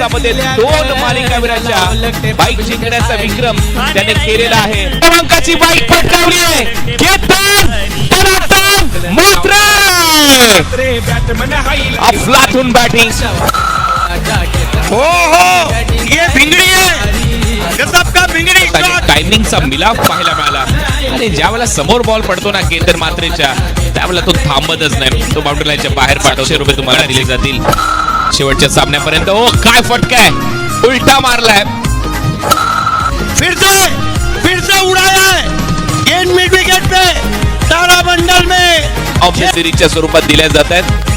तासामध्ये 2 मालिकावीरांच्या बाईक जिंकण्याचा विक्रम त्याने केलेला आहे. क्रमांकाची बाईक पटकावली आहे. अफलातून बॅटिंग. हो ये भिंगडी है, गजब का भिंगडी. टायमिंगचा मिलाफ पाहायला मिळाला आणि ज्यावेळेला समोर बॉल पडतो ना केतन मात्रेच्या, त्यावेळेला तो थांबतच नाही. तो बाउंड्री लाईनच्या बाहेर ₹500 तुम्हाला दिले जातील शेवटच्या सामन्यापर्यंत. ओ काय फटकाय, उलटा मारलाय. फिर से उड़ाया है गेंद मिड विकेट पे, तारामंडल में ऑफ द सिरीजच्या स्वरूपात दिल्या जात आहेत.